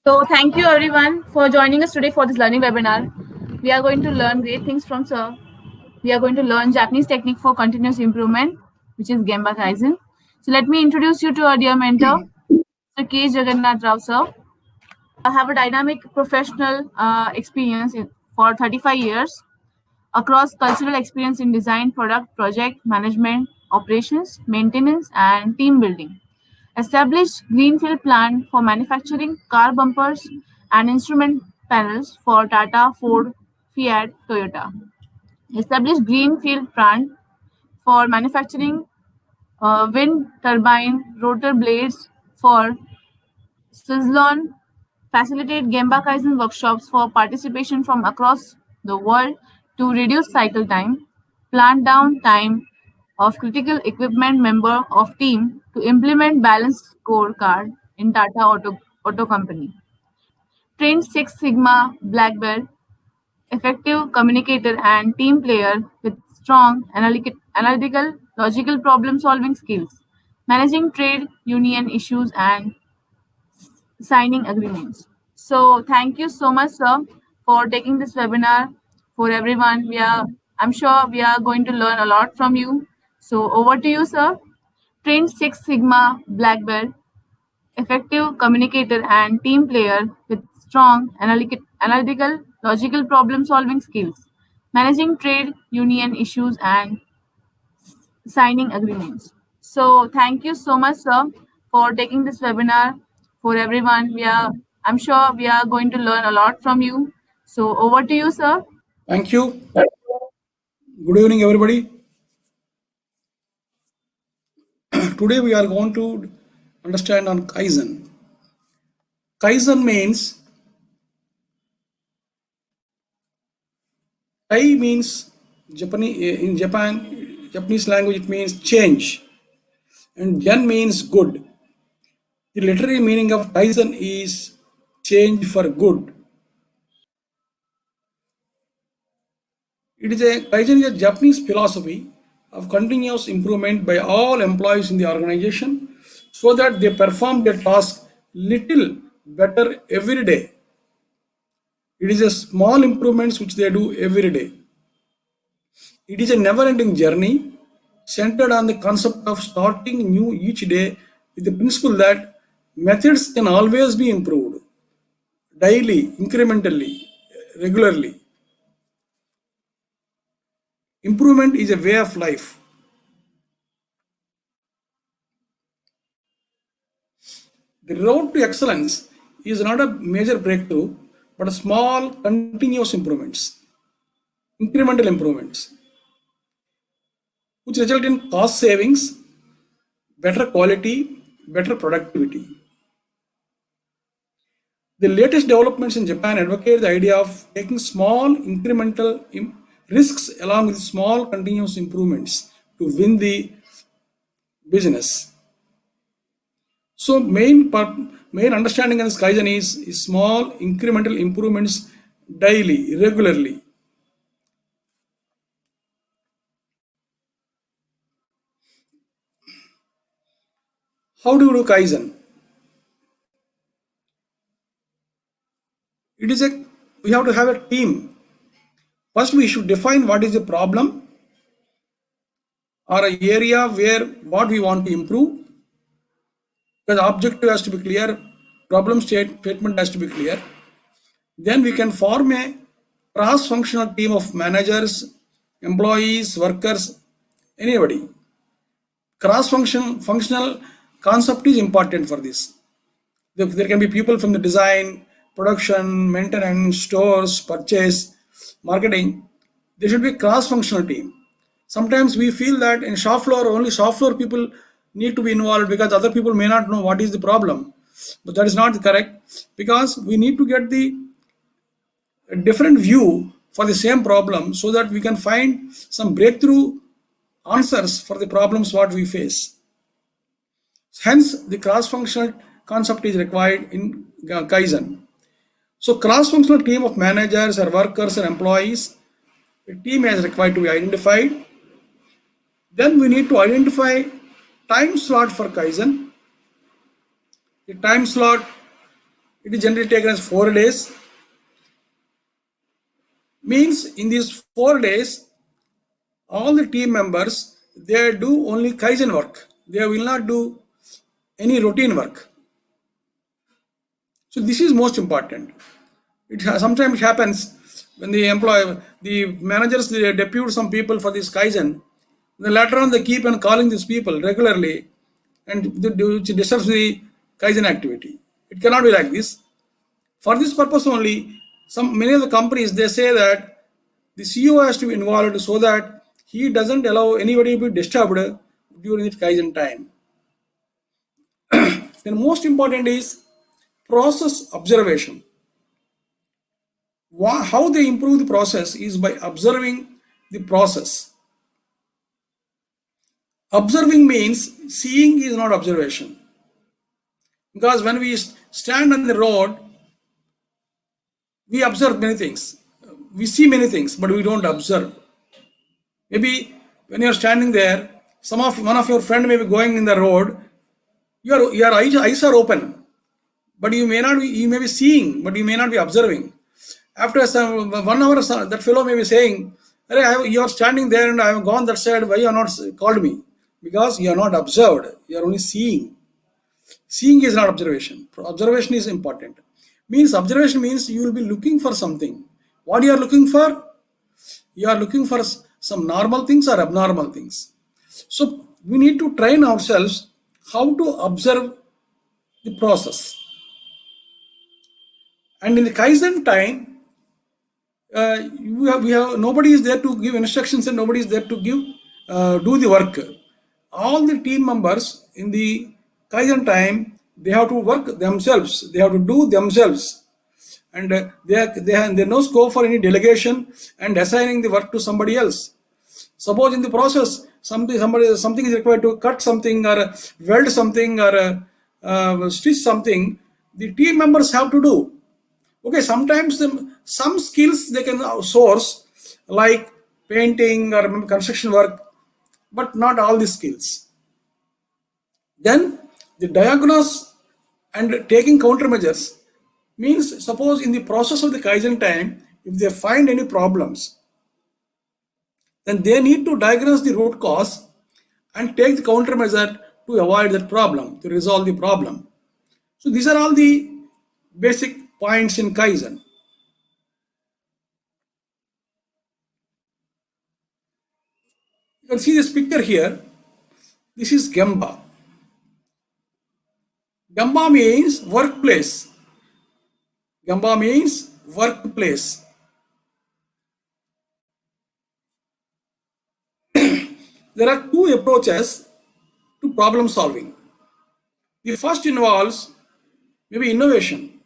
So thank you everyone for joining us today for this learning webinar. We are going to learn great things from Sir. We are going to learn Japanese technique for continuous improvement, which is Gemba Kaizen. So let me introduce you to our dear mentor, Sir K. Jagannath Rao Sir. Have a dynamic professional experience for 35 years across cultural experience in design, product, project management, operations, maintenance, and team building. Established greenfield plant for manufacturing car bumpers and instrument panels for Tata, Ford, Fiat, Toyota. Established greenfield plant for manufacturing wind turbine rotor blades for Sizzlon. Facilitate Gemba Kaizen workshops for participation from across the world to reduce cycle time, plant down time of critical equipment member of team to implement balanced scorecard in Tata Auto Company. Trained Six Sigma Black Belt, effective communicator and team player with strong analytical, logical problem solving skills, managing trade union issues and signing agreements. So thank you so much, sir, for taking this webinar for everyone. I'm sure we are going to learn a lot from you. So over to you, sir. Trained Six Sigma Black Belt, effective communicator and team player with strong analytical, logical problem solving skills, managing trade union issues and signing agreements. So thank you so much, sir, for taking this webinar for everyone. I'm sure we are going to learn a lot from you. So over to you, sir. Thank you. Good evening, everybody. Today we are going to understand on Kaizen. Kaizen means Kai means Japanese in Japanese language it means change, and Gen means good. The literary meaning of Kaizen is change for good. Kaizen is a Japanese philosophy of continuous improvement by all employees in the organization so that they perform their task little better every day. It is a small improvements which they do every day. It is a never-ending journey centered on the concept of starting new each day with the principle that methods can always be improved daily, incrementally, regularly. Improvement is a way of life. The road to excellence is not a major breakthrough, but a small, continuous improvements, incremental improvements, which result in cost savings, better quality, better productivity. The latest developments in Japan advocate the idea of taking small incremental risks along with small continuous improvements to win the business. So main understanding of this Kaizen is small incremental improvements daily, regularly. How do you do Kaizen? We have to have a team. First, we should define what is the problem or an area where what we want to improve. The objective has to be clear, problem statement has to be clear. Then we can form a cross-functional team of managers, employees, workers, anybody. Functional concept is important for this. There can be people from the design, production, maintenance, stores, purchase, marketing. There should be a cross-functional team. Sometimes we feel that in shop floor, only shop floor people need to be involved because other people may not know what is the problem. But that is not correct, because we need to get the different view for the same problem so that we can find some breakthrough answers for the problems what we face. Hence, the cross-functional concept is required in Kaizen. So, cross-functional team of managers or workers or employees, a team is required to be identified. Then we need to identify time slot for Kaizen. The time slot It is generally taken as 4 days. Means in these 4 days, all the team members, they do only Kaizen work. They will not do any routine work. So this is most important. Sometimes happens when the managers, they depute some people for this Kaizen. Then later on they keep on calling these people regularly, and which disturbs the Kaizen activity. It cannot be like this. For this purpose only, many of the companies, they say that the CEO has to be involved so that he doesn't allow anybody to be disturbed during the Kaizen time. Then most important is process observation. How they improve the process is by observing the process. Observing means seeing is not observation. Because when we stand on the road, we observe many things. We see many things, but we don't observe. Maybe when you're standing there, one of your friend may be going in the road, your eyes are open, but you may be seeing, but you may not be observing. After 1 hour, that fellow may be saying, you are standing there and I have gone that side, why you are not called me? Because you are not observed, you are only seeing. Seeing is not observation. Observation is important. Observation means you will be looking for something. What you are looking for? You are looking for some normal things or abnormal things. So we need to train ourselves how to observe the process. And in the Kaizen time, nobody is there to give instructions and nobody is there to do the work. All the team members in the Kaizen time, they have to work themselves. They have to do themselves, and there no scope for any delegation and assigning the work to somebody else. Suppose in the process something is required to cut something or weld something or stitch something, the team members have to do. Okay, sometimes some skills they can source, like painting or construction work, but not all the skills. Then the diagnose and taking countermeasures means, suppose in the process of the Kaizen time, if they find any problems, then they need to diagnose the root cause and take the countermeasure to avoid that problem, to resolve the problem. So these are all the basic points in Kaizen. You can see this picture here. This is Gemba. Gemba means workplace. Gemba means workplace. There are two approaches to problem solving. The first involves maybe innovation,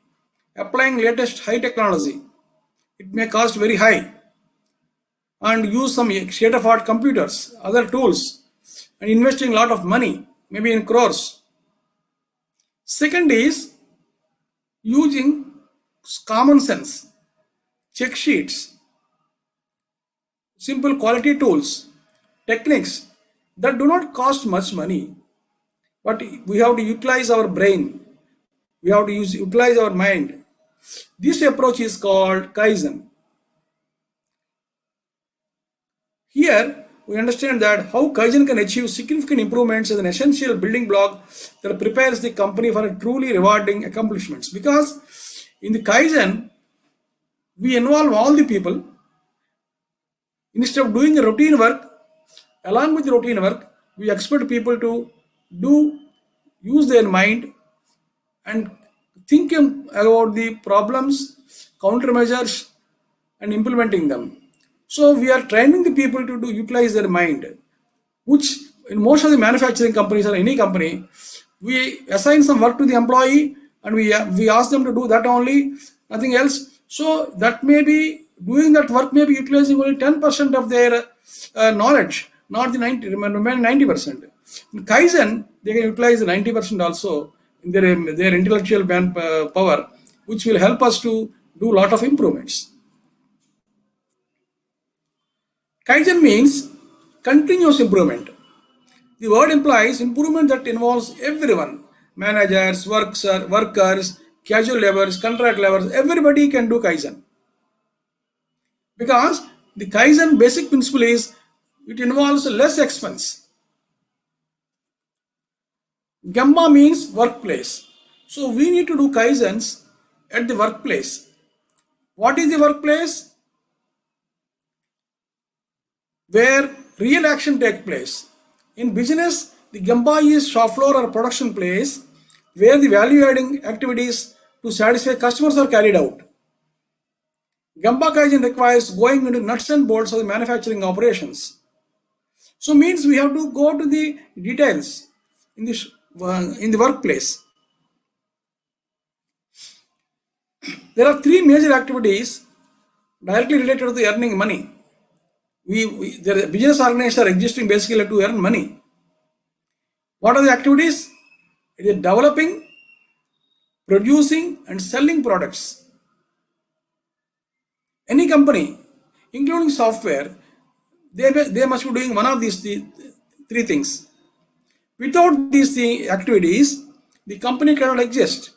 applying latest high technology. It may cost very high, and use some state-of-art computers, other tools, and investing a lot of money, maybe in crores. Second is using common sense, check sheets, simple quality tools, techniques that do not cost much money, but we have to utilize our brain, we have to utilize our mind. This approach is called Kaizen. Here, we understand that how Kaizen can achieve significant improvements is an essential building block that prepares the company for a truly rewarding accomplishments. Because in the Kaizen, we involve all the people. Instead of doing a routine work, along with the routine work, we expect people to use their mind and think about the problems, countermeasures, and implementing them. So we are training the people to utilize their mind, which in most of the manufacturing companies or any company, we assign some work to the employee and we ask them to do that only, nothing else. So that may be doing that work, may be utilizing only 10% of their knowledge, not the 90%. In Kaizen, they can utilize the 90% also in their intellectual power, which will help us to do a lot of improvements. Kaizen means continuous improvement. The word implies improvement that involves everyone, managers, workers, casual laborers, contract laborers, everybody can do Kaizen. Because the Kaizen basic principle is it involves less expense. Gemba means workplace. So we need to do Kaizens at the workplace. What is the workplace? Where real action takes place. In business, the Gemba is shop floor or production place where the value adding activities to satisfy customers are carried out. Gemba Kaizen requires going into nuts and bolts of the manufacturing operations. So means we have to go to the details in the workplace. There are three major activities directly related to the earning money. The business organizations are existing basically to earn money. What are the activities? It is developing, producing, and selling products. Any company, including software, they must be doing one of these three things. Without these activities, the company cannot exist.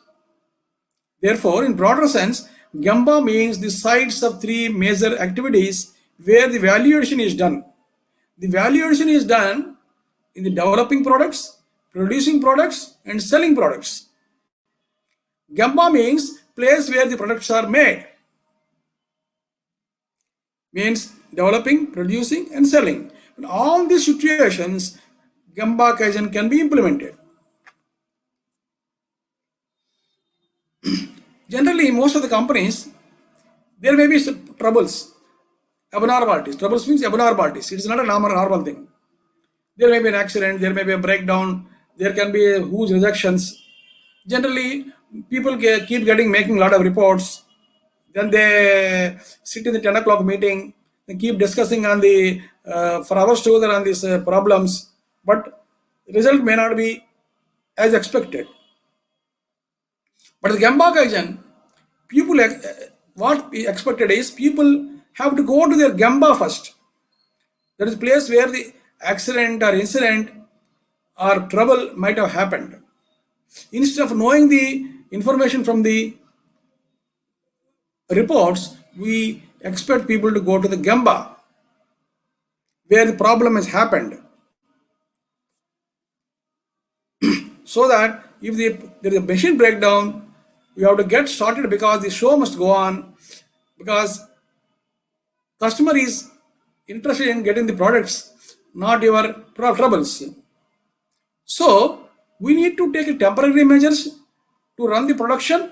Therefore, in broader sense, Gemba means the sides of three major activities where the value addition is done. The value addition is done in the developing products, producing products, and selling products. Gemba means place where the products are made. Means developing, producing, and selling. In all these situations, Gemba Kaizen can be implemented. Generally, most of the companies, there may be troubles, abnormalities. Troubles means abnormalities. It is not a normal thing. There may be an accident, there may be a breakdown, there can be huge rejections. Generally, people keep making a lot of reports. Then they sit in the 10 o'clock meeting, they keep discussing on the for hours together on these problems, but the result may not be as expected. But the Gemba Kaizen, people what we expected is people have to go to their Gemba first. That is place where the accident or incident or trouble might have happened. Instead of knowing the information from the reports, we expect people to go to the Gemba where the problem has happened. So that if there is a machine breakdown, you have to get started because the show must go on, because customer is interested in getting the products, not your troubles. So we need to take temporary measures to run the production.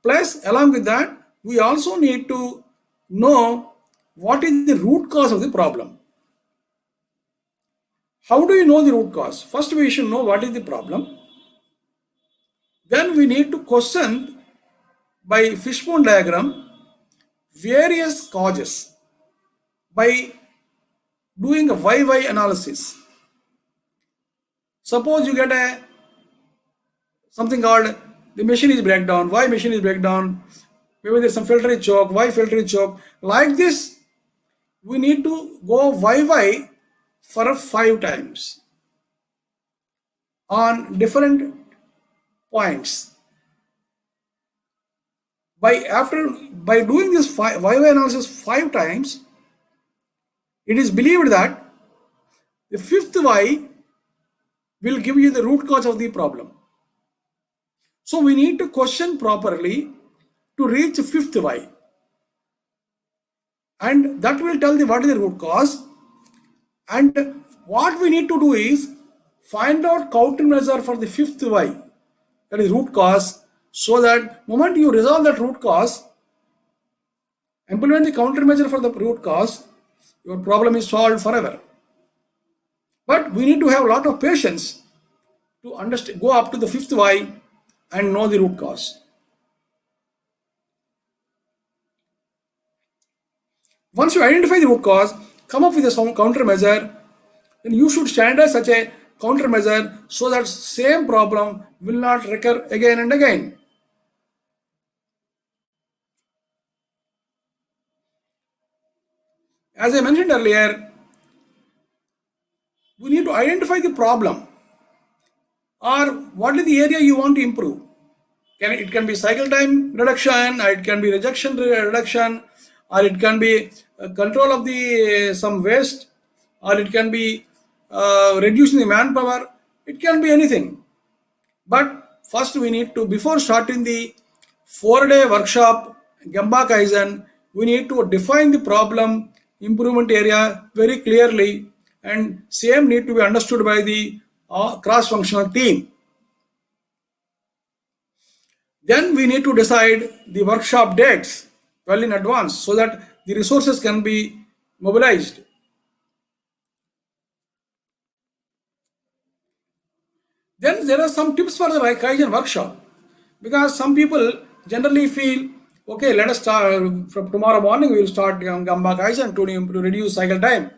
Plus, along with that, we also need to know what is the root cause of the problem. How do you know the root cause? First, we should know what is the problem. Then we need to question by fishbone diagram various causes by doing a why analysis. Suppose you get something called the machine is breakdown. Why machine is breakdown? Maybe there's some filter is choke. Why filter is choke? Like this, we need to go why for 5 times on different points. By doing this why analysis 5 times, it is believed that the 5th why will give you the root cause of the problem. So we need to question properly to reach 5th why, and that will tell the what is the root cause. And what we need to do is find out countermeasure for the 5th why, that is root cause, so that moment you resolve that root cause, implement the countermeasure for the root cause, your problem is solved forever. But we need to have a lot of patience to understand, go up to the 5th why and know the root cause. Once you identify the root cause, come up with a countermeasure, then you should standardize such a countermeasure so that same problem will not recur again and again. As I mentioned earlier, we need to identify the problem or what is the area you want to improve. It can be cycle time reduction, or it can be rejection reduction, or it can be control of the some waste, or it can be reducing the manpower. It can be anything. But first we need to, before starting the 4-day workshop, Gemba Kaizen, we need to define the problem, improvement area very clearly, and same need to be understood by the cross-functional team. Then we need to decide the workshop dates well in advance so that the resources can be mobilized. Then there are some tips for the Kaizen workshop, because some people generally feel, okay, let us start from tomorrow morning. We will start Gemba Kaizen to reduce cycle time,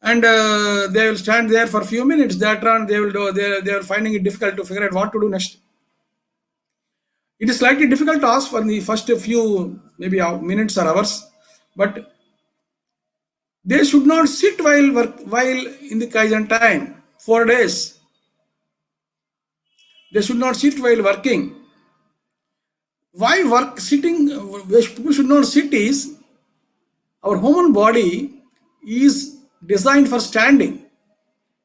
and they will stand there for a few minutes. That run they will do. They are finding it difficult to figure out what to do next. It is slightly difficult task for the first few maybe minutes or hours, but they should not sit while in the Kaizen time 4 days. They should not sit while working. Why work sitting? People should not sit is our human body is designed for standing.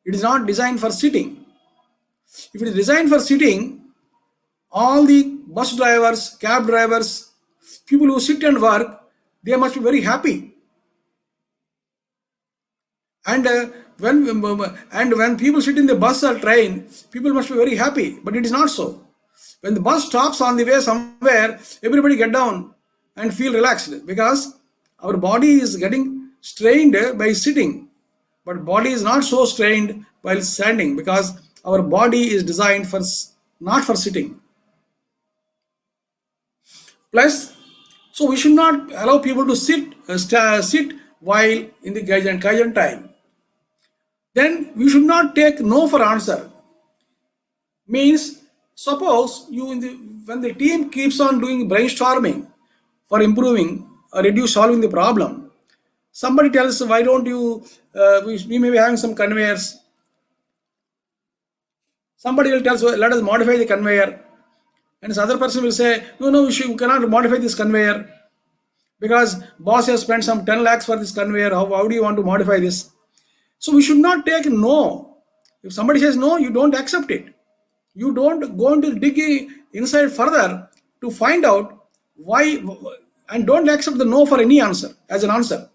It is not designed for sitting. If it is designed for sitting, all the bus drivers, cab drivers, people who sit and work, they must be very happy. And when people sit in the bus or train, people must be very happy. But it is not so. When the bus stops on the way somewhere, everybody get down and feel relaxed, because our body is getting strained by sitting, but body is not so strained while standing, because our body is designed for not for sitting. Plus, so we should not allow people to sit while in the Kaizen time. Then we should not take no for answer. Means, suppose when the team keeps on doing brainstorming for improving or solving the problem, somebody tells, why don't you, we may be having some conveyors. Somebody will tell, let us modify the conveyor. And this other person will say, no, we cannot modify this conveyor, because boss has spent some 10 lakhs for this conveyor. How do you want to modify this? So we should not take no. If somebody says no, you don't accept it. You don't go into dig inside further to find out why, and don't accept the no for any answer as an answer.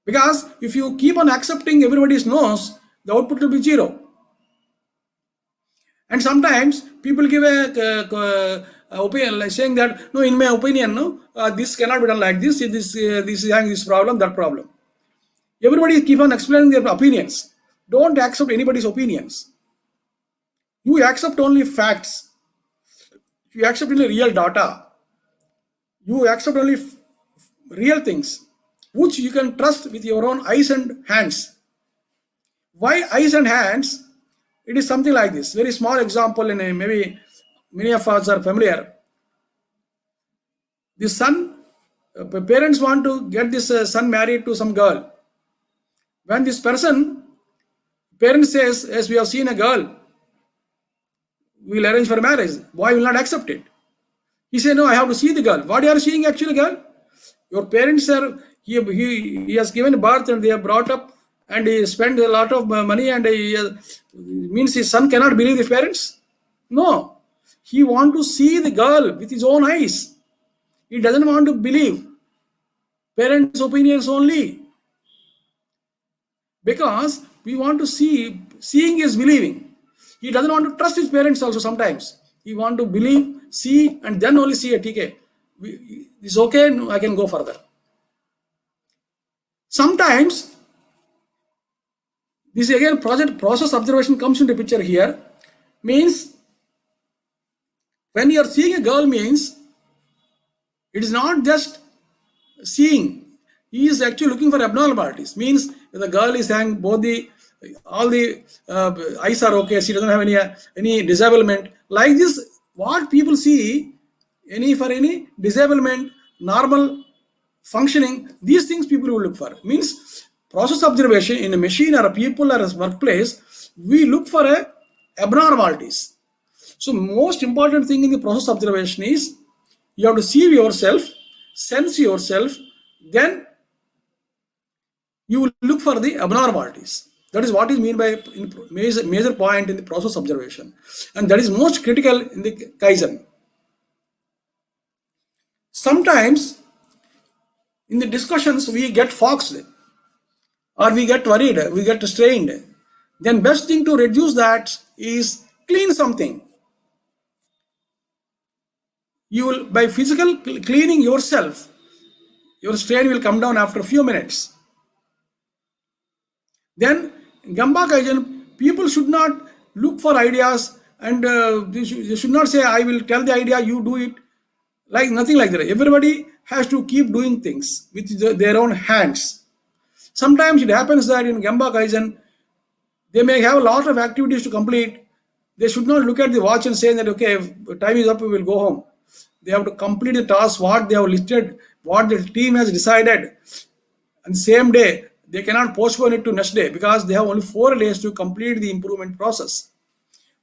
Because if you keep on accepting everybody's no's, the output will be zero. And sometimes people give a opinion, like saying that, no, in my opinion, no, this cannot be done like this. This is having this problem, that problem. Everybody keep on explaining their opinions. Don't accept anybody's opinions. You accept only facts. You accept only real data. You accept only real things, which you can trust with your own eyes and hands. Why eyes and hands? It is something like this. Very small example, in maybe many of us are familiar. The son, parents want to get this son married to some girl. When this parent says, yes, we have seen a girl, we will arrange for marriage. Boy will not accept it. He said, no, I have to see the girl. What are you seeing actually, girl? Your parents are, he has given birth and they have brought up, and he spent a lot of money, and means his son cannot believe his parents? No. He wants to see the girl with his own eyes. He doesn't want to believe parents' opinions only. Because we want to see, seeing is believing. He doesn't want to trust his parents also sometimes. He wants to believe, see, and then only see a TK. It's okay, I can go further. Sometimes, this again process observation comes into picture here. Means, when you are seeing a girl, means, it is not just seeing. He is actually looking for abnormalities. Means, the girl is saying all the eyes are okay, she doesn't have any disablement. Like this, what people see, for any disablement, normal functioning, these things people will look for. Means, process observation in a machine or a people or a workplace, we look for abnormalities. So most important thing in the process observation is you have to see yourself, sense yourself, then you will look for the abnormalities. That is what is mean by major point in the process observation, and that is most critical in the Kaizen. Sometimes in the discussions we get foxed or we get worried, we get strained. Then best thing to reduce that is clean something. You will, by physical cleaning yourself, your strain will come down after a few minutes. Then Gemba Kaizen, people should not look for ideas and they should not say, I will tell the idea, you do it. Like nothing like that. Everybody has to keep doing things with their own hands. Sometimes it happens that in Gemba Kaizen, they may have a lot of activities to complete. They should not look at the watch and say that, okay, time is up, we will go home. They have to complete the task, what they have listed, what the team has decided. And same day, they cannot postpone it to next day because they have only 4 days to complete the improvement process.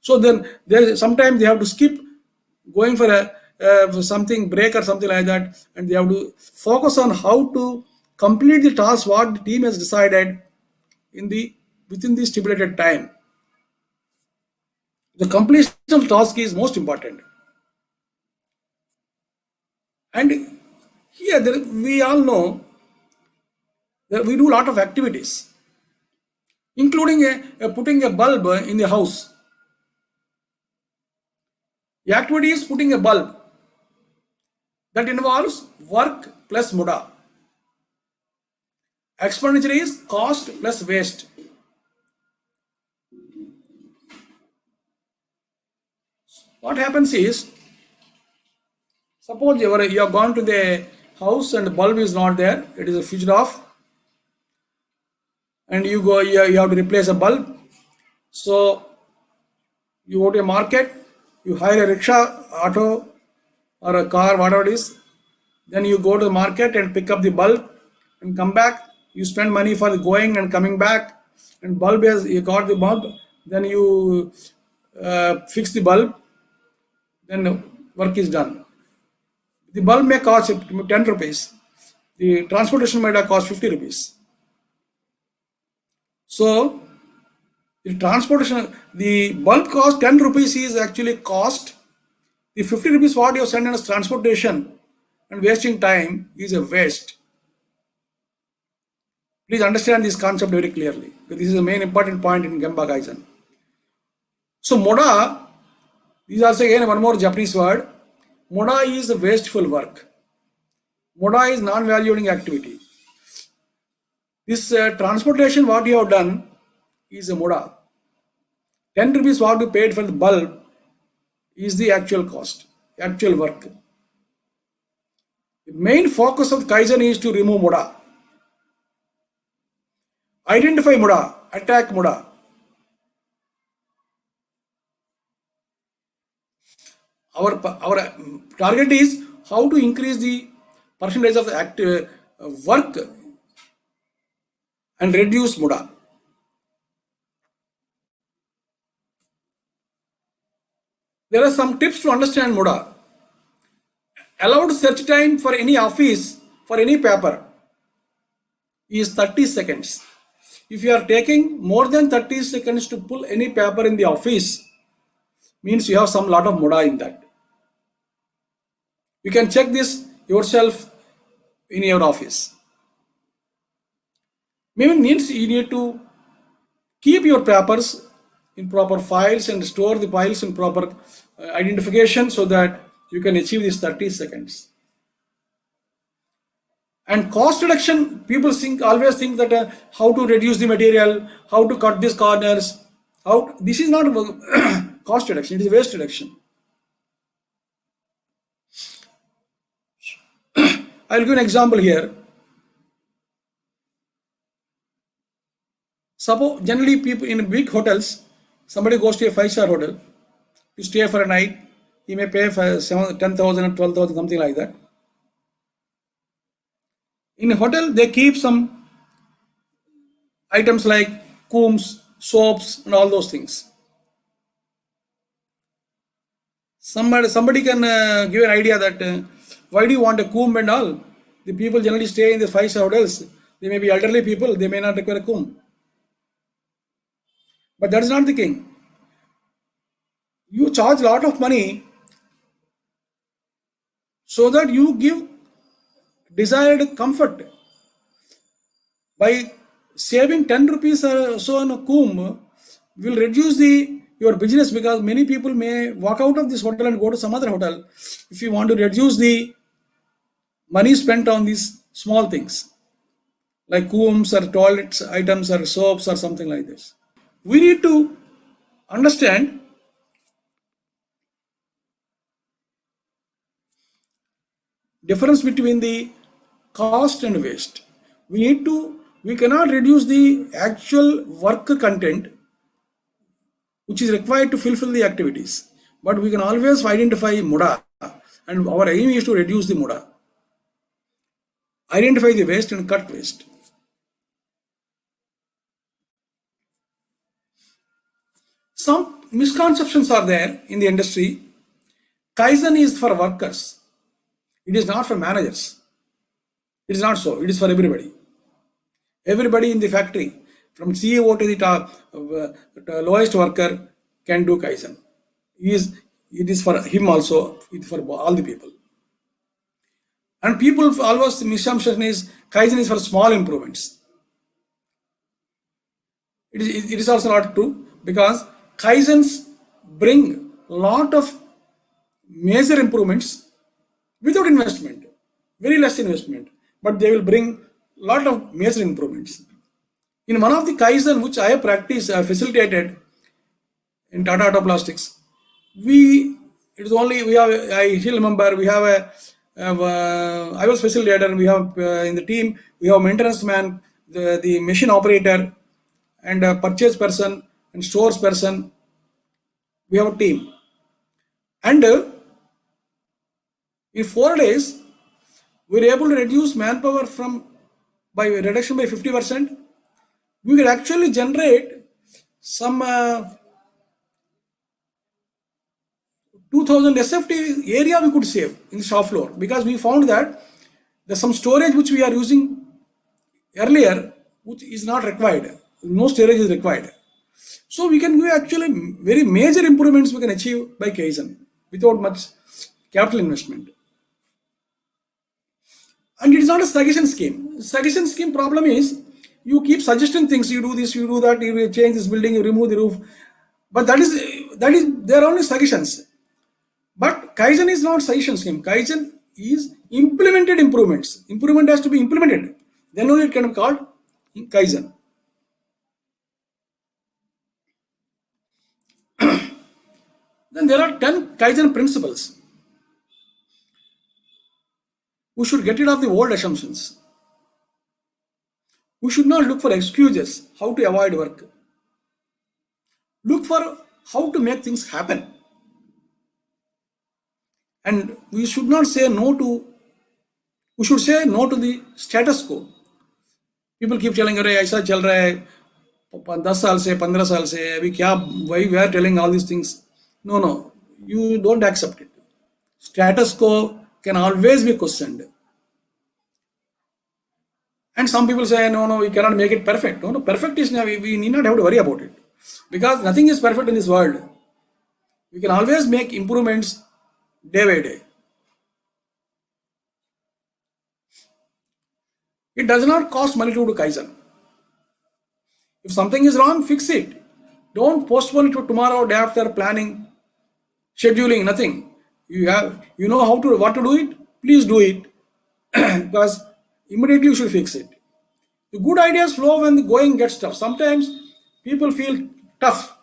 So then sometimes they have to skip going for a something break or something like that, and they have to focus on how to complete the task what the team has decided in the within the stipulated time. The completion of task is most important. And here we all know that we do a lot of activities, including putting a bulb in the house. The activity is putting a bulb that involves work plus muda. Expenditure is cost plus waste. What happens is, suppose you have gone to the house and the bulb is not there, it is switched off, and you have to replace a bulb. So you go to a market, you hire a rickshaw, auto, or a car, whatever it is. Then you go to the market and pick up the bulb and come back. You spend money for going and coming back. And bulb is, you got the bulb, then you fix the bulb, then work is done. The bulb may cost 10 rupees. The transportation might have cost 50 rupees. So the transportation, the bulb cost 10 rupees is actually cost. The 50 rupees what you send as transportation and wasting time is a waste. Please understand this concept very clearly. This is the main important point in Gemba Kaizen. So Moda, this is also again one more Japanese word. Moda is a wasteful work. Moda is non-valuing activity. This transportation what you have done is a Moda. 10 rupees what you paid for the bulb is the actual cost, actual work. The main focus of Kaizen is to remove Moda. Identify Moda, attack Moda. Our target is how to increase the percentage of the work and reduce Moda. There are some tips to understand Moda. Allowed search time for any office, for any paper is 30 seconds. If you are taking more than 30 seconds to pull any paper in the office, means you have some lot of Moda in that. You can check this yourself in your office. Maybe means you need to keep your papers in proper files and store the files in proper identification so that you can achieve these 30 seconds. And cost reduction, people always think that how to reduce the material, how to cut these corners. This is not cost reduction, it is waste reduction. I'll give an example here. Suppose generally people in big hotels, somebody goes to a 5-star hotel to stay for a night, he may pay for 10,000 or 12,000, something like that. In a hotel, they keep some items like combs, soaps, and all those things. Somebody can give an idea that why do you want a comb and all? The people generally stay in the five-star hotels. They may be elderly people. They may not require a comb. But that is not the king. You charge a lot of money so that you give desired comfort. By saving 10 rupees or so on a comb will reduce your business, because many people may walk out of this hotel and go to some other hotel if you want to reduce the money spent on these small things like combs or toilets items or soaps or something like this. We need to understand difference between the cost and waste. We cannot reduce the actual work content which is required to fulfill the activities, but we can always identify muda, and our aim is to reduce the muda, identify the waste and cut waste. Some misconceptions are there in the industry. Kaizen is for workers. It is not for managers. It is not so. It is for everybody. Everybody in the factory, from CEO to the top, lowest worker, can do Kaizen. It is for him also. It is for all the people. And people always, the misconception is Kaizen is for small improvements. It is also not true, because Kaizens bring a lot of major improvements without investment, very less investment, but they will bring a lot of major improvements. In one of the Kaizen which I have practiced, I have facilitated in Tata Auto Plastics, I still remember, we have I was facilitator, we have in the team, we have maintenance man, the machine operator, and a purchase person and stores person. We have a team. And in 4 days, we were able to reduce manpower by reduction by 50%. We could actually generate some 2000 SFT area we could save in the shop floor, because we found that there's some storage which we are using earlier which is not required. No storage is required. So we can do actually very major improvements we can achieve by Kaizen without much capital investment. And it is not a suggestion scheme. Suggestion scheme problem is you keep suggesting things. You do this, you do that, you change this building, you remove the roof. But they are only suggestions. But Kaizen is not suggestion scheme. Kaizen is implemented improvements. Improvement has to be implemented. Then only it can be called Kaizen. Then there are 10 Kaizen principles. We should get rid of the old assumptions. We should not look for excuses how to avoid work. Look for how to make things happen. And we should say no to the status quo. People keep telling, "Arey, aisa chal raha hai, 10 saal se, 15 saal se, why we are telling all these things?" No, you don't accept it. Status quo can always be questioned. And some people say, no, we cannot make it perfect. No, perfect is, we need not have to worry about it, because nothing is perfect in this world. We can always make improvements day by day. It does not cost money to do Kaizen. If something is wrong, fix it. Don't postpone it to tomorrow, day after, planning, scheduling, nothing. You know what to do it, please do it, because immediately you should fix it. The good ideas flow when the going gets tough. Sometimes people feel tough,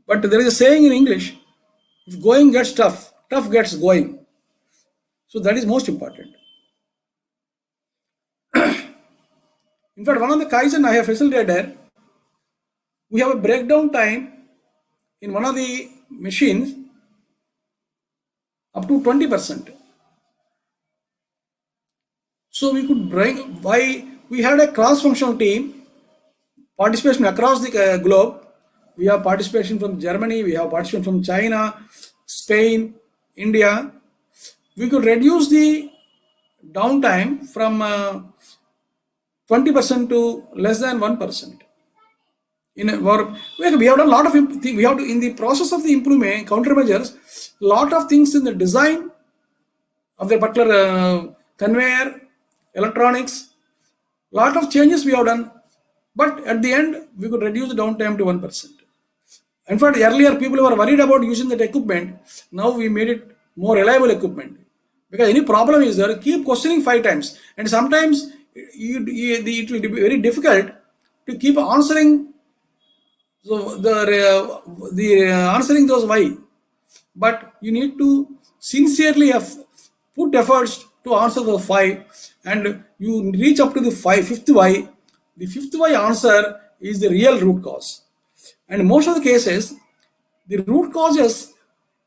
but there is a saying in English, if going gets tough, tough gets going. So that is most important. In fact, one of the Kaizen I have facilitated, we have a breakdown time in one of the machines up to 20%. So we could we had a cross-functional team, participation across the globe. We have participation from Germany, we have participation from China, Spain, India, we could reduce the downtime from 20% to less than 1%. In our, we have done a lot of we have to, in the process of the improvement countermeasures, lot of things in the design of the particular conveyor, electronics, lot of changes we have done, but at the end we could reduce the downtime to 1%. In fact, earlier people were worried about using that equipment. Now we made it more reliable equipment. Because any problem is there, keep questioning 5 times. And sometimes it will be very difficult to keep answering. So the answering those why. But you need to sincerely put efforts to answer those 5, and you reach up to the fifth why. The fifth why answer is the real root cause. And most of the cases, the root causes,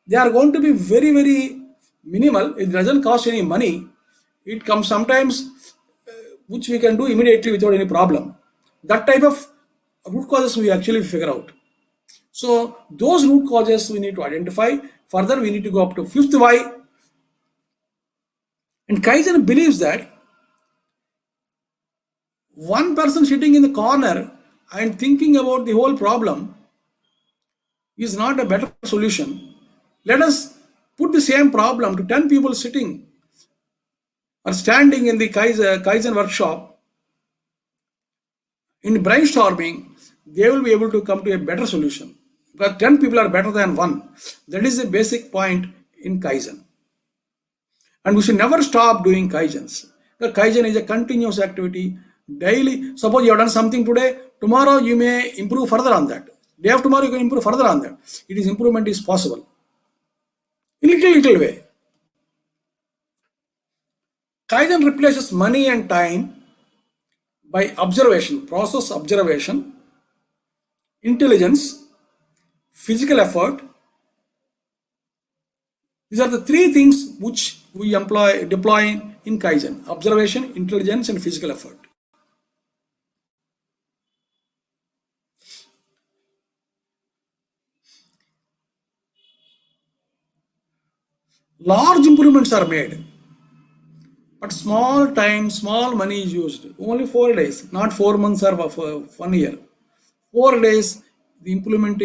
they are going to be very, very minimal. It doesn't cost any money. It comes sometimes, which we can do immediately without any problem. That type of root causes we actually figure out. So those root causes we need to identify. Further, we need to go up to fifth why. And Kaizen believes that one person sitting in the corner and thinking about the whole problem is not a better solution. Let us put the same problem to 10 people sitting or standing in the Kaizen workshop. In brainstorming, they will be able to come to a better solution. Because 10 people are better than one. That is the basic point in Kaizen. And we should never stop doing Kaizens. The Kaizen is a continuous activity. Daily, suppose you have done something today, tomorrow you may improve further on that. Day after tomorrow you can improve further on that. Improvement is possible. In little way. Kaizen replaces money and time by observation, process observation, intelligence, physical effort. These are the 3 things which we deploy in Kaizen: observation, intelligence, and physical effort. Large improvements are made, but small time, small money is used. Only 4 days, not 4 months or 1 year. 4 days, the improvement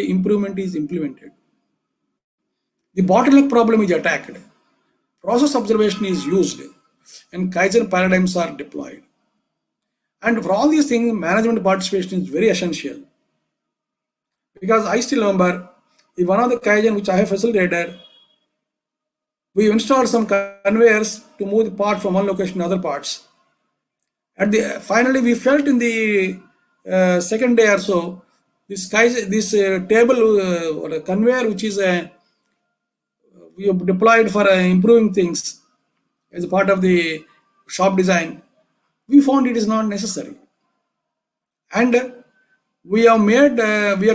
is implemented. The bottleneck problem is attacked. Process observation is used, and Kaizen paradigms are deployed. And for all these things, management participation is very essential. Because I still remember, in one of the Kaizen which I have facilitated, we installed some conveyors to move the part from one location to other parts. Finally, we felt in the second day or so, this table or a conveyor which is we have deployed for improving things as a part of the shop design, we found it is not necessary. And we have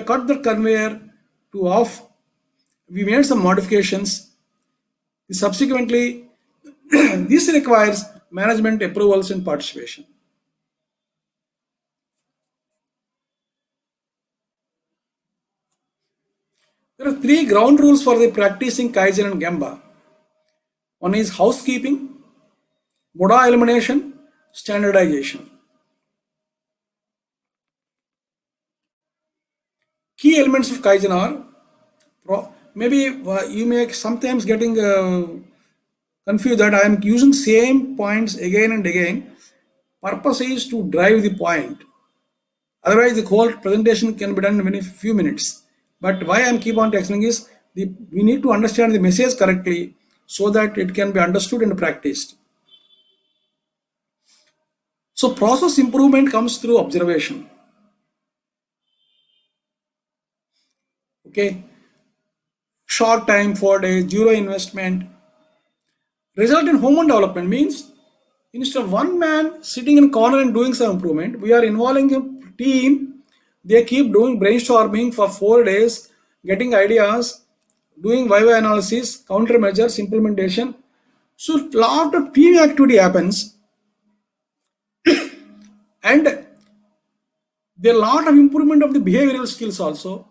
cut the conveyor to off. We made some modifications. Subsequently, this requires management approvals and participation. There are 3 ground rules for the practicing Kaizen and Gemba. One is housekeeping, Buddha elimination, standardization. Key elements of Kaizen are, maybe you may sometimes getting confused that I am using same points again and again. Purpose is to drive the point. Otherwise, the whole presentation can be done in a few minutes. But why I am keep on explaining is we need to understand the message correctly so that it can be understood and practiced. So process improvement comes through observation. Okay. Short time, 4 days, 0 investment. Result in human development means instead of one man sitting in a corner and doing some improvement, we are involving a team. They keep doing brainstorming for 4 days, getting ideas, doing Viva analysis, countermeasures, implementation. So a lot of team activity happens, and there are a lot of improvement of the behavioral skills also.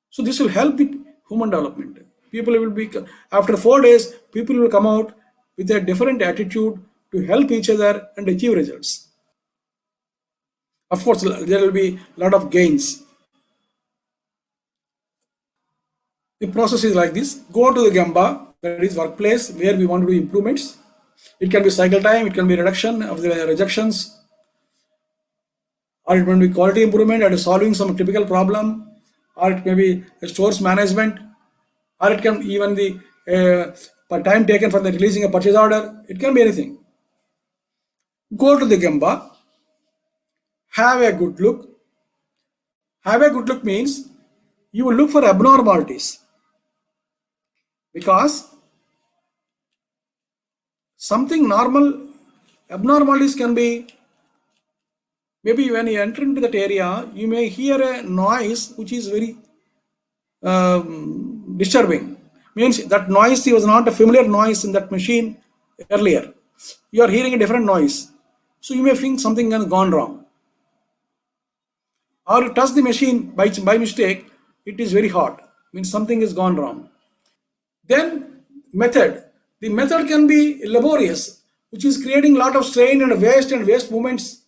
So this will help the human development. People will be, after 4 days, people will come out with a different attitude to help each other and achieve results. Of course, there will be a lot of gains. The process is like this. Go to the Gemba, that is workplace, where we want to do improvements. It can be cycle time, it can be reduction of the rejections, or it may be quality improvement at solving some typical problem, or it may be stores management, or it can even the time taken for the releasing a purchase order. It can be anything. Go to the Gemba, have a good look. Have a good look means you will look for abnormalities, because something normal, abnormalities can be, maybe when you enter into that area, you may hear a noise which is very disturbing. Means that noise was not a familiar noise in that machine earlier. You are hearing a different noise. So you may think something has gone wrong. Or you touch the machine by mistake, it is very hot. Means something has gone wrong. Then method. The method can be laborious, which is creating a lot of strain and waste movements.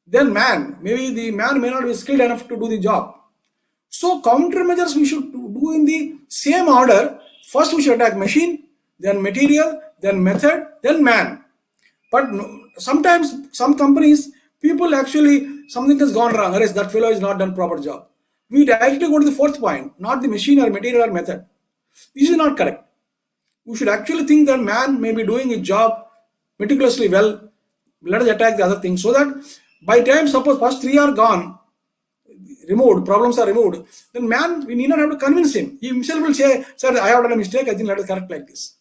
Then man, maybe the man may not be skilled enough to do the job. So countermeasures we should do in the same order. First we should attack machine, then material, then method, then man. But sometimes some companies, people actually, something has gone wrong, or else that fellow is not done proper job. We directly go to the fourth point, not the machine or material or method. This is not correct. We should actually think that man may be doing his job meticulously well. Let us attack the other things, so that by time suppose first three are gone, removed, problems are removed, then man, we need not have to convince him. He himself will say, sir, I have done a mistake, I think let us correct like this.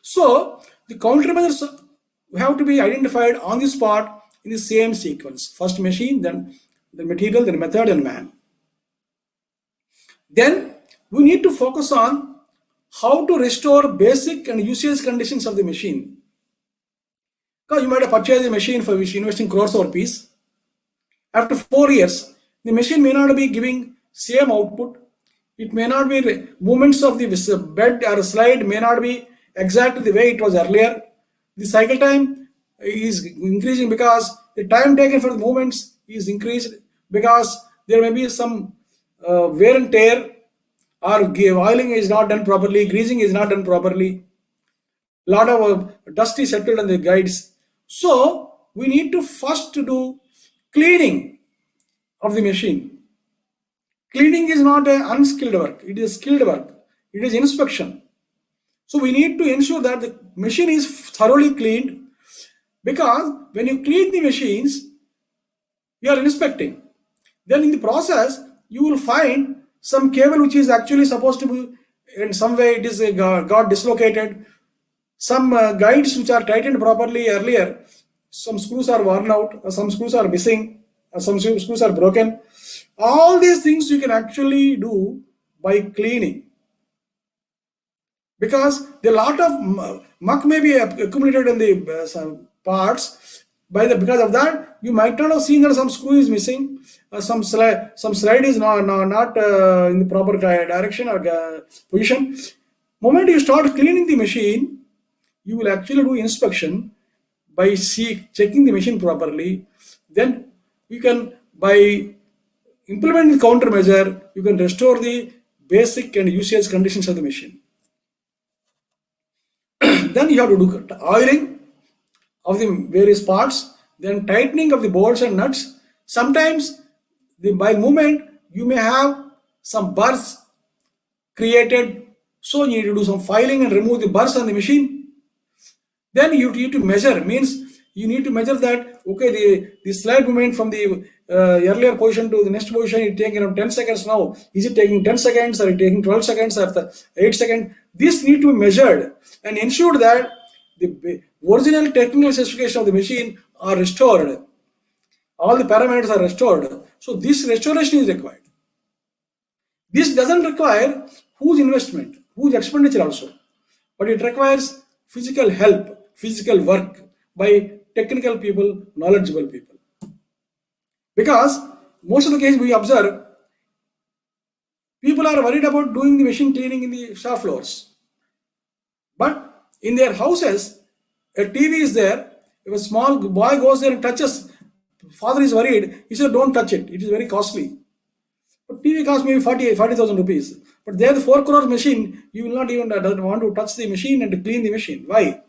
So the countermeasures have to be identified on the spot in the same sequence. First machine, then the material, then method, and man. Then we need to focus on how to restore basic and usage conditions of the machine. Because you might have purchased a machine for which investing crores of rupees. After 4 years, the machine may not be giving same output. It may not be, movements of the bed or slide may not be exactly the way it was earlier. The cycle time is increasing because the time taken for the movements is increased, because there may be some wear and tear, or oiling is not done properly, greasing is not done properly. A lot of dust is settled on the guides. So we need to first do cleaning of the machine. Cleaning is not an unskilled work, it is skilled work. It is inspection. So we need to ensure that the machine is thoroughly cleaned, because when you clean the machines, you are inspecting. Then in the process, you will find some cable which is actually supposed to be, in some way it is got dislocated. Some guides which are tightened properly earlier, some screws are worn out, some screws are missing, some screws are broken. All these things you can actually do by cleaning, because the lot of muck may be accumulated in the some parts. Because of that, you might not have seen that some screw is missing, some slide is not in the proper direction or position. Moment you start cleaning the machine, you will actually do inspection by checking the machine properly. Then you can, by implementing the countermeasure, you can restore the basic and usage conditions of the machine. Then you have to do oiling of the various parts, then tightening of the bolts and nuts. Sometimes by movement you may have some burrs created, so you need to do some filing and remove the burrs on the machine. Then you need to measure, means you need to measure that, okay, the slide movement from the earlier position to the next position is taking around 10 seconds now. Is it taking 10 seconds, or it taking 12 seconds, or 8 seconds? This need to be measured and ensure that the original technical specification of the machine are restored. All the parameters are restored. So this restoration is required. This doesn't require huge investment, huge expenditure also, but it requires physical help, physical work by technical people, knowledgeable people. Because most of the cases we observe, People are worried about doing the machine cleaning in the shop floors. But in their houses, a TV is there. If a small boy goes there and touches, father is worried. He said, don't touch it. It is very costly. But TV costs maybe 40,000 rupees. But there, the 4 crore machine, you will not even doesn't want to touch the machine and to clean the machine. Why?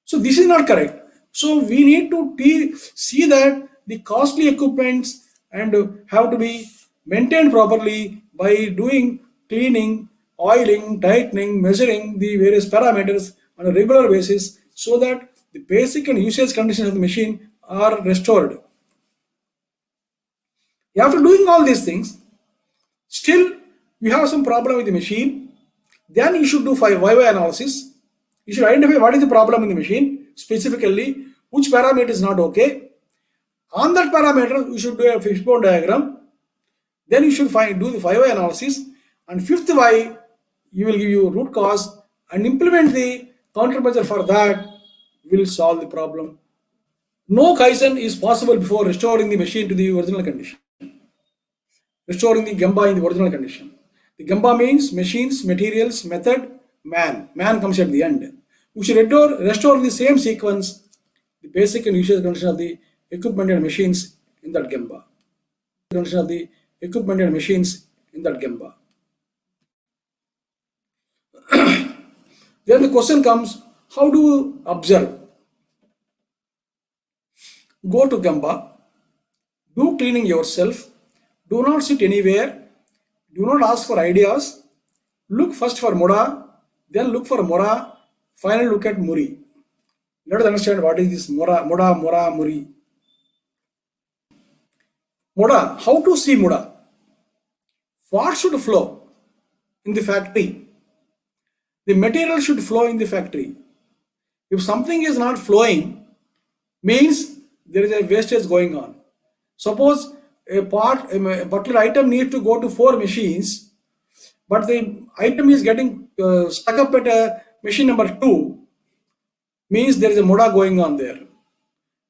So this is not correct. So we need to see that the costly equipments and have to be maintained properly by doing cleaning, oiling, tightening, measuring the various parameters on a regular basis so that the basic and usage conditions of the machine are restored. After doing all these things, still you have some problem with the machine, then you should do YY analysis. You should identify what is the problem in the machine, specifically which parameter is not okay. On that parameter, you should do a fishbone diagram. Then you should do the 5Y analysis. And fifth Y, you will give you root cause and implement the countermeasure for that will solve the problem. No Kaizen is possible before restoring the machine to the original condition. Restoring the Gemba in the original condition. The Gemba means machines, materials, method, man. Man comes at the end. We should restore in the same sequence the basic and usage condition of the equipment and machines in that Gemba. Condition of the equipment and machines in that Gemba. Then the question comes, how do you observe? Go to Gemba, do cleaning yourself, do not sit anywhere, do not ask for ideas, look first for Muda, then look for Mora, finally look at Muri. Let us understand what is this Muda, Muri. Muda, how to see Muda? What should flow in the factory? The material should flow in the factory. If something is not flowing, means there is a wastage going on. Suppose a particular item needs to go to 4 machines, but the item is getting stuck up at machine number 2, means there is a Muda going on there.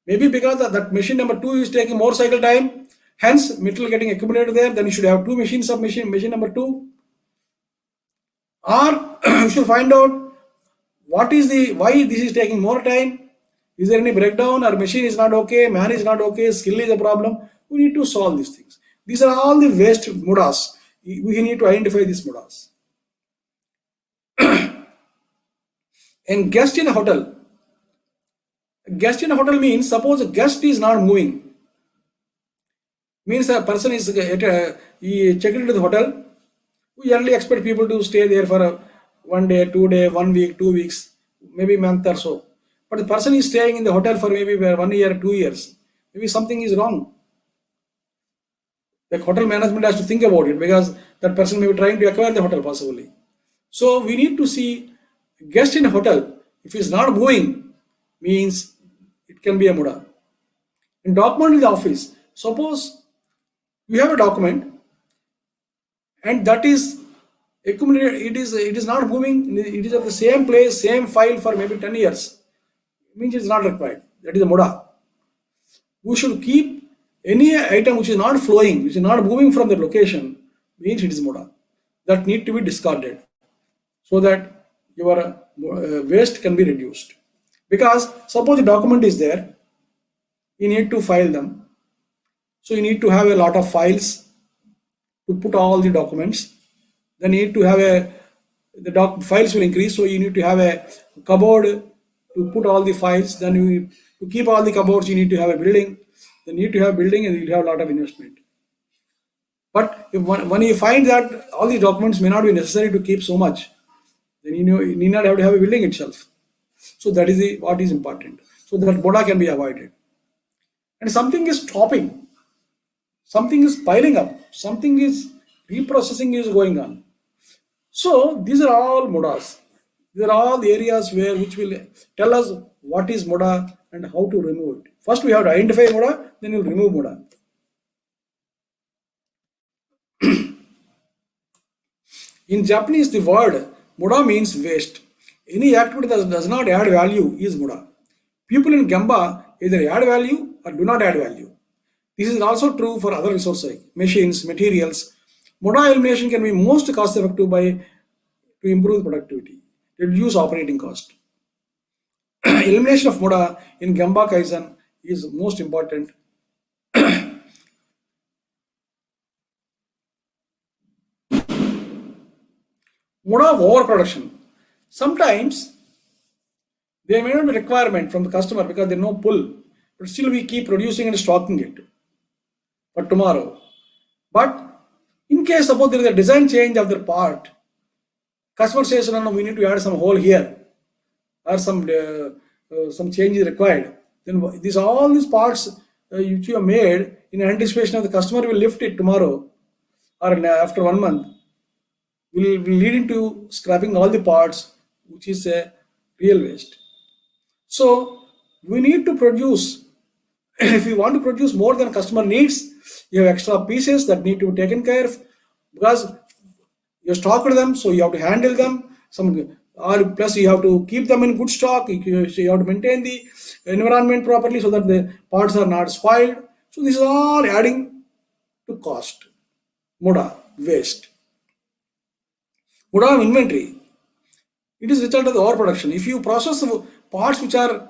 Maybe because that machine number 2 is taking more cycle time, hence material getting accumulated there, then you should have 2 machines of machine number 2. Or you should find out why this is taking more time. Is there any breakdown or machine is not okay, man is not okay, skill is a problem? We need to solve these things. These are all the waste Mudas. We need to identify these Mudas. And guest in a hotel. Guest in a hotel means suppose a guest is not moving. Means a person is he checked into the hotel. We generally expect people to stay there for 1 day, 2 days, 1 week, 2 weeks, maybe a month or so. But the person is staying in the hotel for maybe 1 year, 2 years. Maybe something is wrong. The hotel management has to think about it because that person may be trying to acquire the hotel possibly. So we need to see guest in a hotel. If it's not moving, means it can be a Muda. In document in the office, suppose you have a document and that is accumulated, it is not moving, it is at the same place, same file for maybe 10 years. It means it is not required. That is a Muda. We should keep any item which is not flowing, which is not moving from the location, means it is Muda. That need to be discarded so that your waste can be reduced. Because suppose the document is there, you need to file them. So you need to have a lot of files to put all the documents. Then you need to have files will increase, so you need to have a cupboard to put all the files. Then to keep all the cupboards, you need to have a building. Then you need to have building and you have a lot of investment. But when you find that all the documents may not be necessary to keep so much, then you need not have to have a building itself. So that is what is important. So that Muda can be avoided. And something is stopping, something is piling up, something is reprocessing is going on. So these are all Mudas. These are all the areas which will tell us what is Muda and how to remove it. First we have to identify Muda, then we'll remove Muda. In Japanese, the word Muda means waste. Any activity that does not add value is Muda. People in Gemba either add value or do not add value. This is also true for other resources like machines, materials, Muda elimination can be most cost effective by to improve productivity, reduce operating cost. Elimination of Muda in Gemba Kaizen is most important. Muda of overproduction. Sometimes there may not be requirement from the customer because there is no pull, but still we keep producing and stocking it for tomorrow. But in case suppose there is a design change of their part, customer says, no, no, we need to add some hole here or some change is required. Then all these parts which you have made in anticipation of the customer will lift it tomorrow or after 1 month will lead into scrapping all the parts, which is a real waste. So we need to produce. If you want to produce more than customer needs, you have extra pieces that need to be taken care of because you stocked them, so you have to handle them. Or plus you have to keep them in good stock. So you have to maintain the environment properly so that the parts are not spoiled. So this is all adding to cost. Muda, waste. Muda of inventory. It is result of the overproduction. If you process parts which are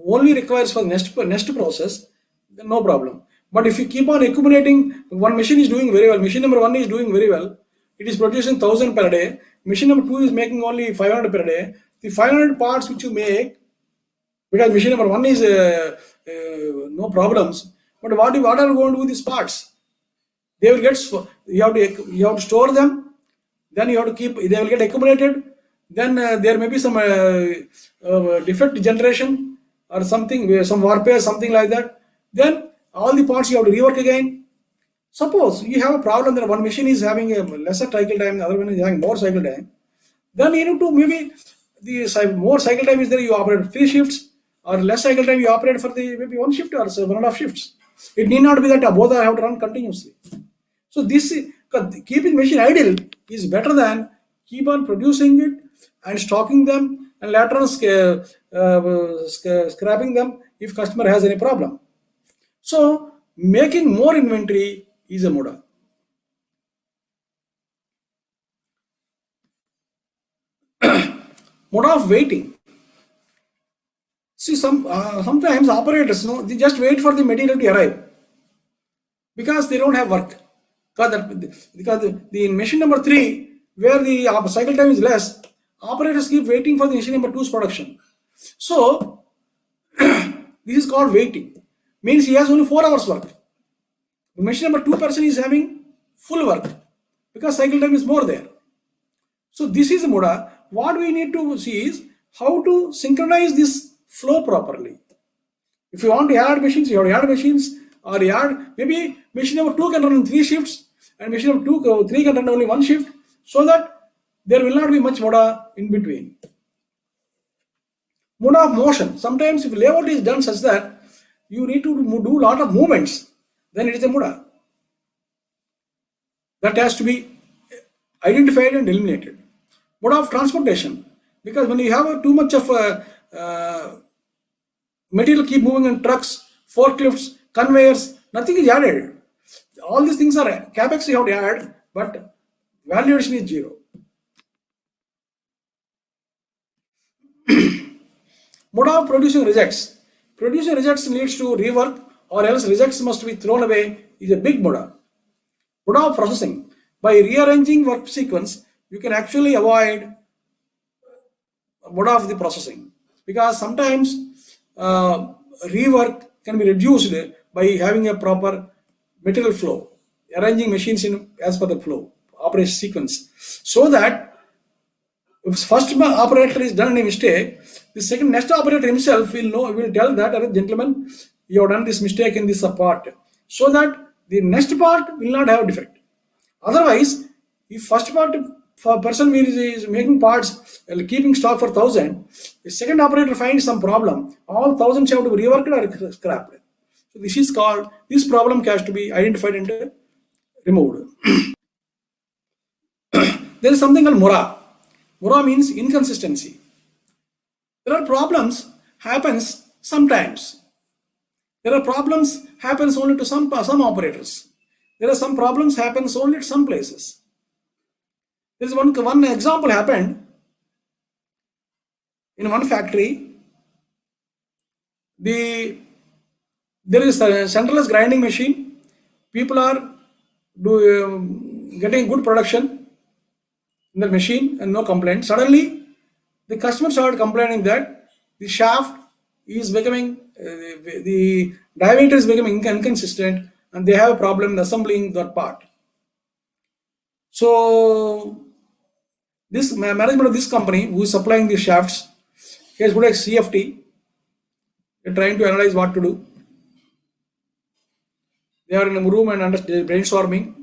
only requires for next process, then no problem. But if you keep on accumulating, one machine is doing very well. Machine number 1 is doing very well. It is producing 1,000 per day. Machine number 2 is making only 500 per day. The 500 parts which you make, because machine number 1 is no problems. But what are you going to do with these parts? They will get, you have to store them. Then you have to keep, they will get accumulated. Then there may be some defect generation or something, some warpage, something like that. Then all the parts you have to rework again. Suppose you have a problem that one machine is having a lesser cycle time, the other one is having more cycle time. Then you need to maybe the more cycle time is there, you operate 3 shifts, or less cycle time you operate for the maybe 1 shift or 1.5 shifts. It need not be that both have to run continuously. So this keeping machine idle is better than keep on producing it and stocking them and later on scrapping them if customer has any problem. So making more inventory is a Muda. Muda of waiting. See, sometimes operators they just wait for the material to arrive because they don't have work. Because the machine number 3, where the cycle time is less, operators keep waiting for the machine number 2's production. So this is called waiting. Means he has only 4 hours work. The machine number 2 person is having full work because cycle time is more there. So this is the Muda. What we need to see is how to synchronize this flow properly. If you want to add machines, you have to add machines, or maybe machine number 2 can run in 3 shifts and machine number 3 can run only 1 shift, so that there will not be much Muda in between. Muda of motion. Sometimes if layout is done such that you need to do a lot of movements, then it is a Muda. That has to be identified and eliminated. Muda of transportation. Because when you have too much of material keep moving in trucks, forklifts, conveyors, nothing is added. All these things are capex you have to add, but value addition is 0. Muda of producing rejects. Producing rejects leads to rework, or else rejects must be thrown away, is a big Muda. Muda of processing. By rearranging work sequence, you can actually avoid Muda of the processing, because sometimes rework can be reduced by having a proper material flow, arranging machines in as per the flow, operation sequence, so that if first operator is done any mistake, the next operator himself will tell that, gentlemen, you have done this mistake in this part, so that the next part will not have defect. Otherwise, if first part for person is making parts, keeping stock for 1,000, the second operator finds some problem, all thousands have to be reworked or scrapped. So this is called, this problem has to be identified and removed. There is something called Mura. Mura means inconsistency. There are problems happens sometimes. There are problems happens only to some operators. There are some problems happens only at some places. There is one example happened in one factory. The There is a centralized grinding machine. People are getting good production in the machine and no complaint. Suddenly, the customer started complaining that the shaft is becoming, the diameter is becoming inconsistent, and they have a problem in assembling that part. So, this management of this company who is supplying the shafts, he has put a CFT. They're trying to analyze what to do. They are in a room and brainstorming.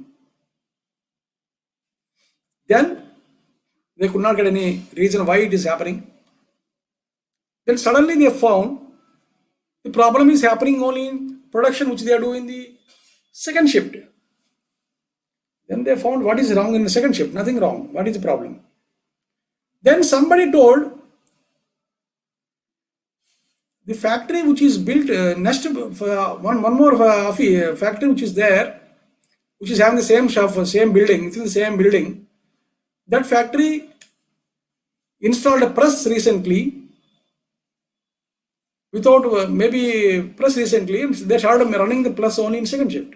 Then they could not get any reason why it is happening. Then suddenly they found the problem is happening only in production, which they are doing the second shift. Then they found what is wrong in the second shift. Nothing wrong. What is the problem? Then somebody told the factory which is built next one more factory which is there, which is having the same shop, same building, within the same building. That factory installed a press recently. Without maybe press recently, they started running the press only in second shift.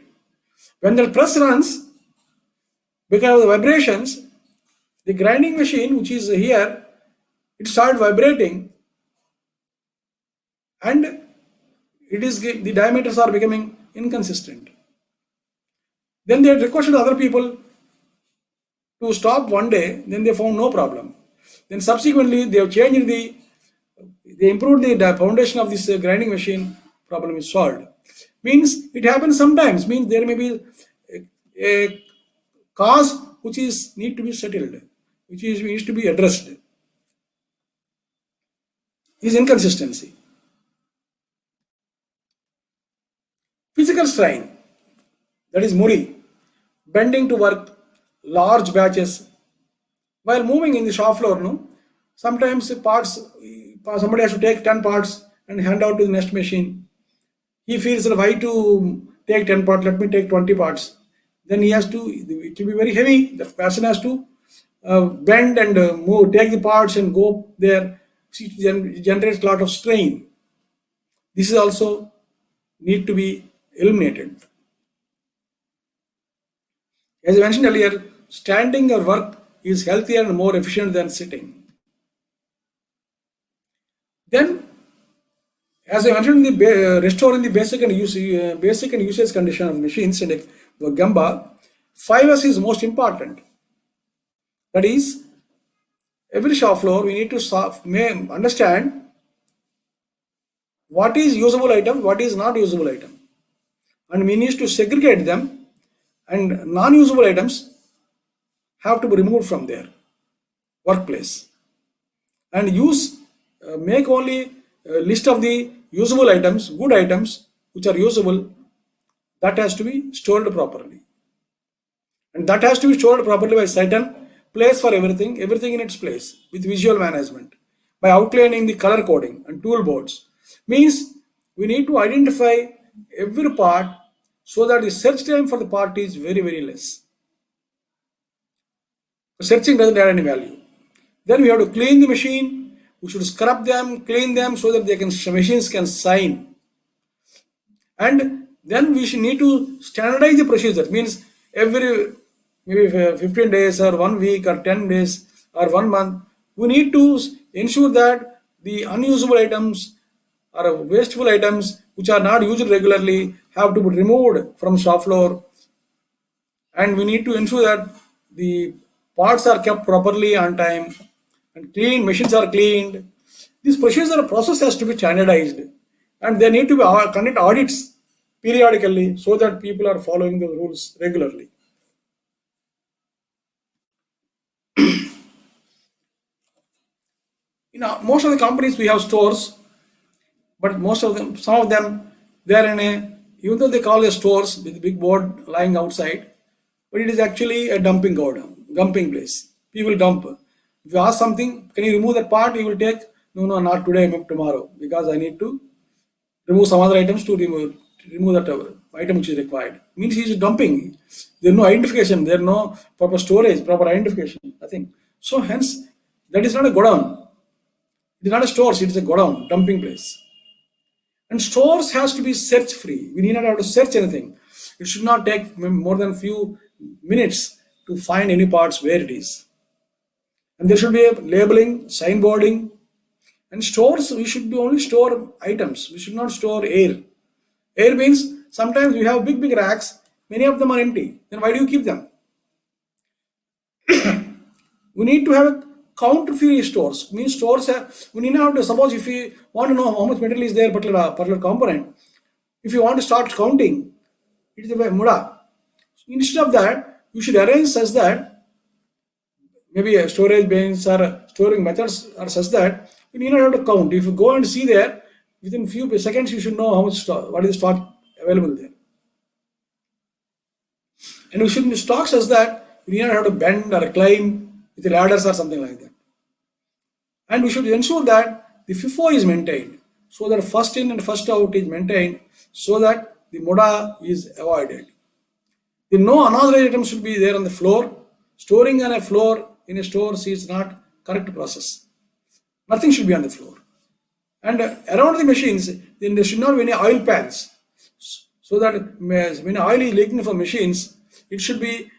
When the press runs, because of the vibrations, the grinding machine which is here, it started vibrating, and the diameters are becoming inconsistent. Then they requested other people to stop one day. Then they found no problem. Then subsequently they have changed they improved the foundation of this grinding machine. Problem is solved. Means it happens sometimes. Means there may be a cause which is need to be settled, which is needs to be addressed. Is inconsistency. Physical strain, that is muri, bending to work large batches while moving in the shop floor. No, sometimes somebody has to take 10 parts and hand out to the next machine. He feels that why to take 10 parts, let me take 20 parts. Then he has to, it will be very heavy. The person has to bend and move, take the parts and go there. It generates a lot of strain. This is also need to be eliminated. As I mentioned earlier, standing your work is healthier and more efficient than sitting. Then, as I mentioned, restoring the basic and usage condition of machines in the Gemba, 5S is most important. That is, every shop floor we need to understand what is usable item, what is not usable item, and we need to segregate them, and non-usable items have to be removed from their workplace, and make only a list of the usable items, good items which are usable, that has to be stored properly, and that has to be stored properly by certain place for everything in its place with visual management, by outlining the color coding and tool boards. Means we need to identify every part so that the search time for the part is very, very less. Searching doesn't add any value. Then we have to clean the machine. We should scrub them, clean them so that machines can sign. And then we should need to standardize the procedure. Means every maybe 15 days or 1 week or 10 days or 1 month, we need to ensure that the unusable items or wasteful items which are not used regularly have to be removed from shop floor, and we need to ensure that the parts are kept properly on time and machines are cleaned. This process has to be standardized, and they need to be conduct audits periodically so that people are following the rules regularly. Most of the companies we have stores, but some of them, they are even though they call it stores with big board lying outside, but it is actually a dumping place. People dump. If you ask something, can you remove that part? He will take, no, not today, maybe tomorrow, because I need to remove some other items to remove that item which is required. Means he is dumping. There is no identification. There is no proper storage, proper identification. Nothing. So hence, that is not a godown. It is not a store. It is a godown, dumping place. And stores has to be search free. We need not have to search anything. It should not take more than few minutes to find any parts where it is. And there should be a labeling, signboarding. And stores, we should be only store items. We should not store air. Air means sometimes we have big racks. Many of them are empty. Then why do you keep them? We need to have a count-free stores. Means stores have, we need not have to, suppose if we want to know how much material is there particular component, if you want to start counting, it is a muda. Instead of that, you should arrange such that maybe storage bins or storing methods are such that you need not have to count. If you go and see there, within few seconds you should know how much stock, what is the stock available there. And we should stock such that you need not have to bend or recline with ladders or something like that. And we should ensure that the FIFO is maintained, so that first in and first out is maintained, so that the muda is avoided. The no unauthorized items should be there on the floor. Storing on a floor in a store is not correct process. Nothing should be on the floor. And around the machines, then there should not be any oil pans, so that when oil is leaking from machines, it should be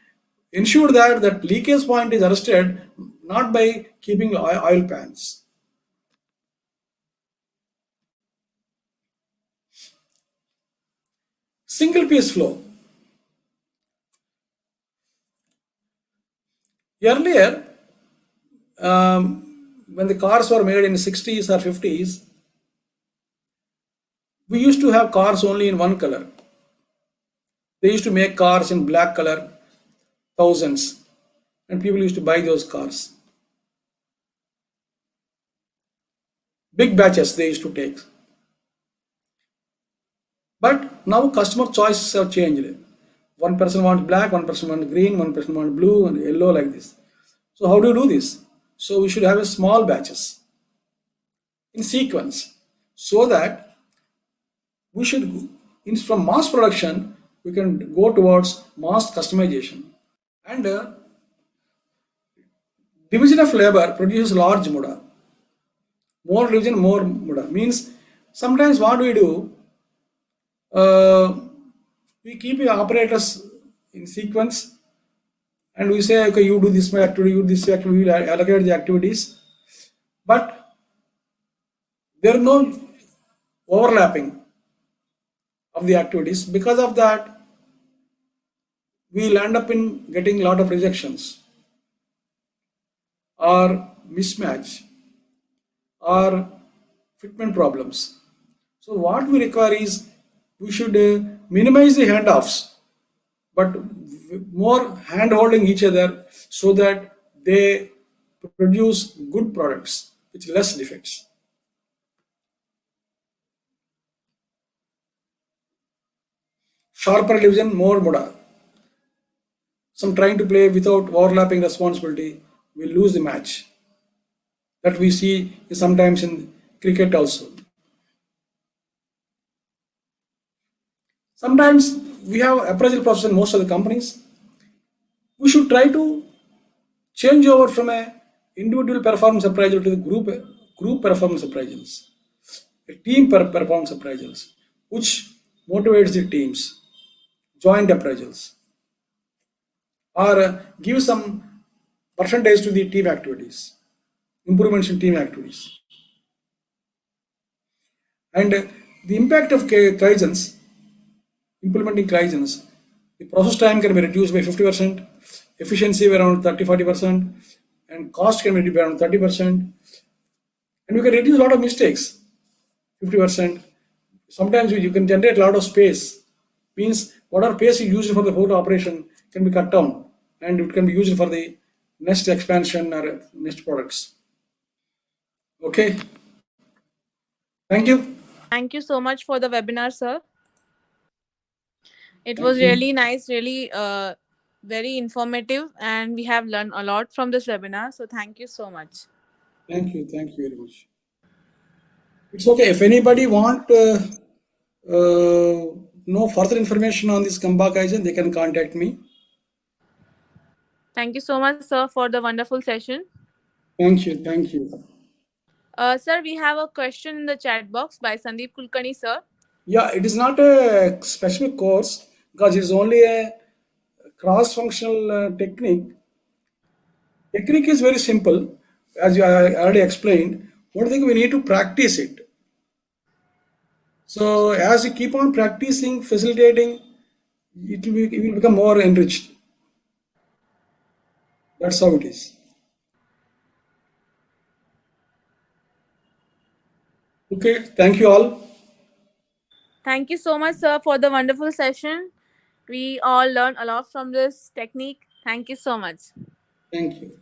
ensure that leakage point is arrested, not by keeping oil pans. Single piece flow. Earlier, when the cars were made in the 60s or 50s, we used to have cars only in one color. They used to make cars in black color, thousands, and people used to buy those cars. Big batches they used to take. But now customer choices have changed. One person wants black, one person wants green, one person wants blue and yellow, like this. So how do you do this? So we should have a small batches in sequence, so that we should, from mass production, we can go towards mass customization. And division of labor produces large muda. More division, more muda. Means sometimes what we do, we keep the operators in sequence, and we say, okay, you do this activity, you do this activity, we allocate the activities. But there is no overlapping of the activities. Because of that, we will end up in getting a lot of rejections or mismatch or fitment problems. So what we require is, we should minimize the handoffs, but more hand holding each other, so that they produce good products with less defects. Sharper division, more muda. Some trying to play without overlapping responsibility will lose the match. That we see sometimes in cricket also. Sometimes we have appraisal process in most of the companies. We should try to change over from a individual performance appraisal to the group performance appraisals, a team performance appraisals, which motivates the teams, joint appraisals, or give some percentage to the team activities, improvements in team activities. And the impact of Kaizens, implementing Kaizens, the process time can be reduced by 50%, efficiency by around 30-40%, and cost can be reduced by around 30%. And we can reduce a lot of mistakes, 50%. Sometimes you can generate a lot of space. Means whatever space you use for the whole operation can be cut down, and it can be used for the next expansion or next products. Okay. Thank you. Thank you so much for the webinar, sir. It Thank was you. really nice, really very informative, and we have learned a lot from this webinar. So thank you so much. Thank you. Thank you very much. It's okay. If anybody want know further information on this Gemba Kaizen, they can contact me. Thank you so much, sir, for the wonderful session. Thank you. Thank you. Sir, we have a question in the chat box by Sandeep Kulkarni, sir. Yeah, it is not a specific course because it's only a cross-functional technique. Technique is very simple, as I already explained. One thing we need to practice it. So as you keep on practicing, facilitating, it will become more enriched. That's how it is. Okay, thank you all. Thank you so much, sir, for the wonderful session. We all learned a lot from this technique. Thank you so much. Thank you.